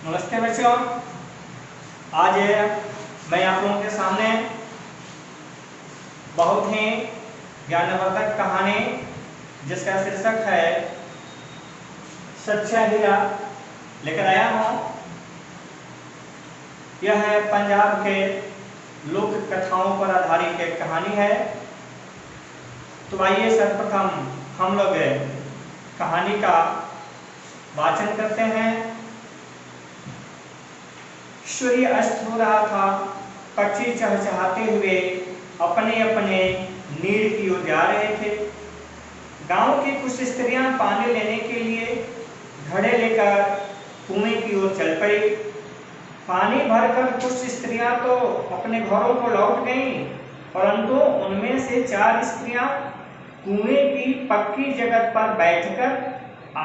नमस्ते बच्चों। आज मैं आप लोगों के सामने बहुत ही ज्ञानवर्धक कहानी जिसका शीर्षक है सच्चा हीरा लेकर आया हूँ। यह है पंजाब के लोक कथाओं पर आधारित एक कहानी है। तो आइए सर्वप्रथम हम लोग कहानी का वाचन करते हैं। सूर्य अस्त हो रहा था। पक्षी चहचहाते हुए अपने अपने नीड़ की ओर जा रहे थे। गांव की कुछ स्त्रियां पानी लेने के लिए घड़े लेकर कुएं की ओर चल पड़ी। पानी भरकर कुछ स्त्रियां तो अपने घरों को लौट गईं, परंतु उनमें से 4 स्त्रियां कुएं की पक्की जगह पर बैठकर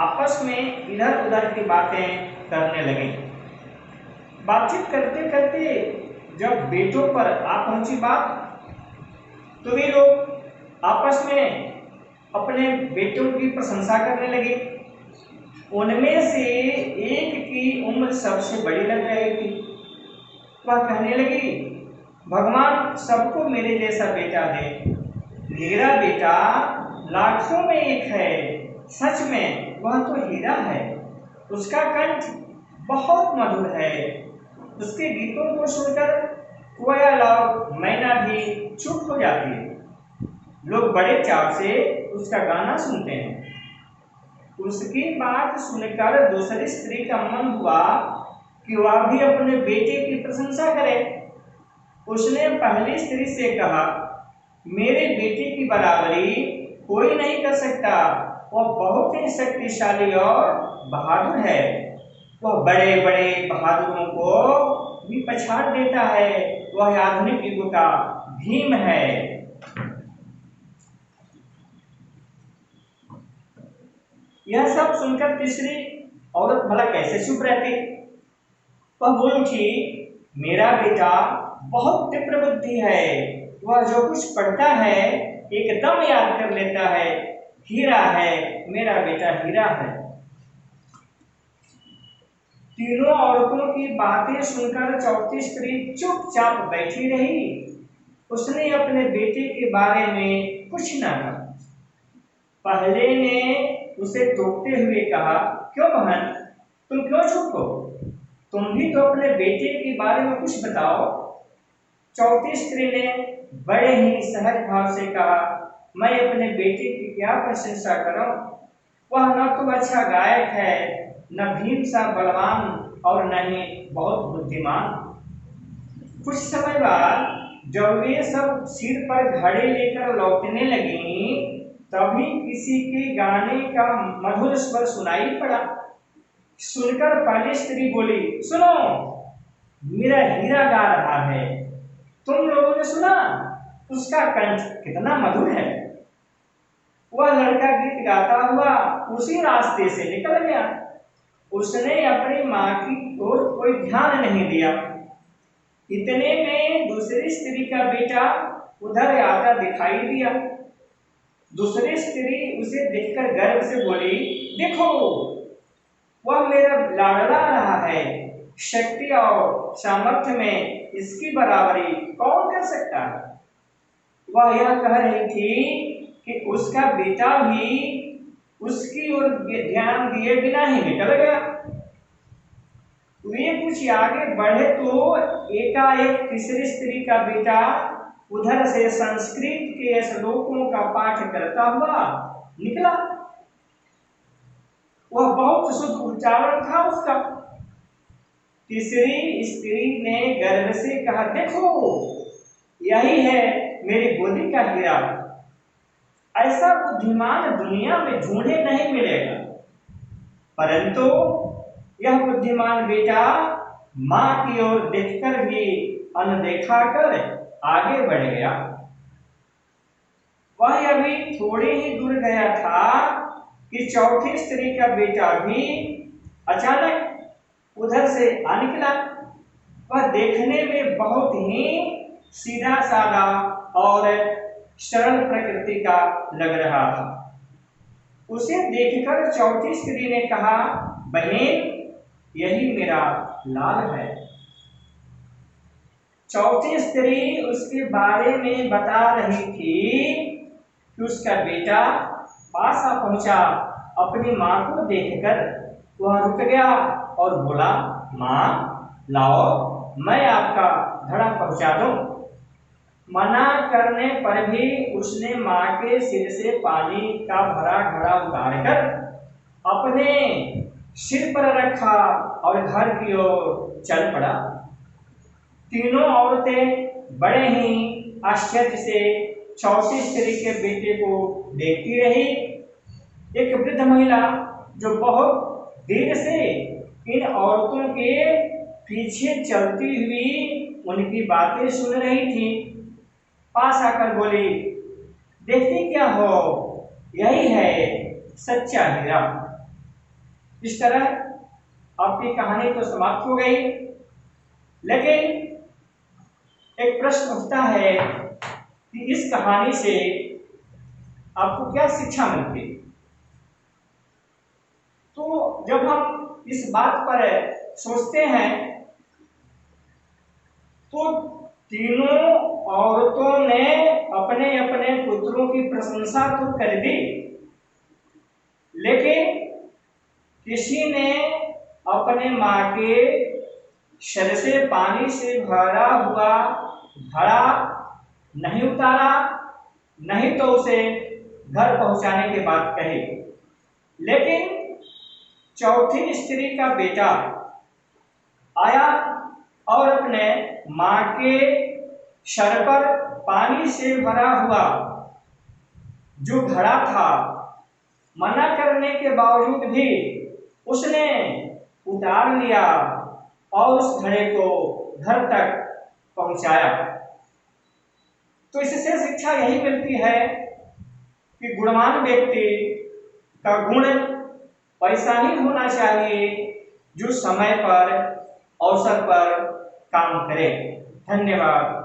आपस में इधर उधर की बातें करने लगीं। बातचीत करते करते जब बेटों पर आ पहुंची बात, तो वे लोग आपस में अपने बेटों की प्रशंसा करने लगे। उनमें से एक की उम्र सबसे बड़ी लग रही थी। वह कहने लगी, भगवान सबको मेरे जैसा बेटा दे। मेरा बेटा लाखों में एक है। सच में वह तो हीरा है। उसका कंठ बहुत मधुर है। उसके गीतों को सुनकर कोयल और मैना भी चुप हो जाती है। लोग बड़े चाव से उसका गाना सुनते हैं। उसकी बात सुनकर दूसरी स्त्री का मन हुआ कि वह भी अपने बेटे की प्रशंसा करे। उसने पहली स्त्री से कहा, मेरे बेटे की बराबरी कोई नहीं कर सकता। वह बहुत ही शक्तिशाली और बहादुर है। वह बड़े बड़े बहादुरों को भी पछाड़ देता है। वह आधुनिक युग का भीम है। यह सब सुनकर तीसरी औरत भला कैसे चुप रहती। वह बोल उठी, मेरा बेटा बहुत तीव्र बुद्धि है। वह जो कुछ पढ़ता है एकदम याद कर लेता है। हीरा है, मेरा बेटा हीरा है। तीनों औरतों की बातें सुनकर चौथी स्त्री चुपचाप बैठी रही। उसने अपने बेटे के बारे में कुछ न कहा। पहले ने उसे टोकते हुए कहा, क्यों बहन, तुम क्यों चुप हो? तुम भी तो अपने बेटे के बारे में कुछ बताओ। चौथी स्त्री ने बड़े ही सहज भाव से कहा, मैं अपने बेटे की क्या प्रशंसा करूं? वह न तो अच्छा गायक है, न भीम सा बलवान और न ही बहुत बुद्धिमान। कुछ समय बाद जब वे सब सिर पर घड़े लेकर लौटने लगी, तभी किसी के गाने का मधुर स्वर सुनाई पड़ा। सुनकर पहली स्त्री बोली, सुनो, मेरा हीरा गा रहा है। तुम लोगों ने सुना? उसका कंठ कितना मधुर है। वह लड़का गीत गाता हुआ उसी रास्ते से निकल गया। उसने अपनी माँ की ओर कोई ध्यान नहीं दिया। इतने में दूसरी स्त्री का बेटा उधर आता दिखाई दिया। दूसरी स्त्री उसे देखकर गर्व से बोली, देखो, वह मेरा लाडला रहा है। शक्ति और सामर्थ्य में इसकी बराबरी कौन कर सकता है? वह यह कह रही थी कि उसका बेटा भी उसकी ओर ध्यान दिए बिना ही निकल गया। वे कुछ आगे बढ़े तो एकाएक तीसरी स्त्री का बेटा उधर से संस्कृत के श्लोकों का पाठ करता हुआ निकला। वह बहुत शुद्ध उच्चारण था उसका। तीसरी स्त्री ने गर्व से कहा, देखो, यही है मेरी गोदी का हीरा। ऐसा बुद्धिमान दुनिया में ढूंढे नहीं मिलेगा। परंतु यह बुद्धिमान बेटा मां की ओर देखकर भी अनदेखा कर आगे बढ़ गया। वह अभी थोड़े ही दूर गया था कि चौथी स्त्री का बेटा भी अचानक उधर से आ निकला। वह देखने में बहुत ही सीधा साधा और सरल प्रकृति का लग रहा था। उसे देखकर चौथी स्त्री ने कहा, बहन, यही मेरा लाल है। चौथी स्त्री उसके बारे में बता रही थी कि उसका बेटा पास आ पहुंचा। अपनी माँ को देखकर वह रुक गया और बोला, माँ लाओ मैं आपका घड़ा पहुंचा दूं। मना करने पर भी उसने माँ के सिर से पानी का भरा घड़ा उतारकर अपने सिर पर रखा और घर की ओर चल पड़ा। तीनों औरतें बड़े ही आश्चर्य से चौथी स्त्री के बेटे को देखती रही। एक वृद्ध महिला जो बहुत देर से इन औरतों के पीछे चलती हुई उनकी बातें सुन रही थी, पास आकर बोली, देखती क्या हो, यही है सच्चा हीरा। इस तरह आपकी कहानी तो समाप्त हो गई, लेकिन एक प्रश्न उठता है कि इस कहानी से आपको क्या शिक्षा मिलती। तो जब हम इस बात पर सोचते हैं तो तीनों औरतों ने अपने अपने पुत्रों की प्रशंसा तो कर दी, लेकिन किसी ने अपने माँ के सिर से पानी से भरा हुआ घड़ा नहीं उतारा, नहीं तो उसे घर पहुंचाने की बात कही। लेकिन चौथी स्त्री का बेटा आया और अपने माँ के सर पर पानी से भरा हुआ जो घड़ा था, मना करने के बावजूद भी उसने उतार लिया और उस घड़े को घर तक पहुंचाया। तो इससे शिक्षा यही मिलती है कि गुणवान व्यक्ति का गुण पैसा ही होना चाहिए जो समय पर अवसर पर काम करे। धन्यवाद।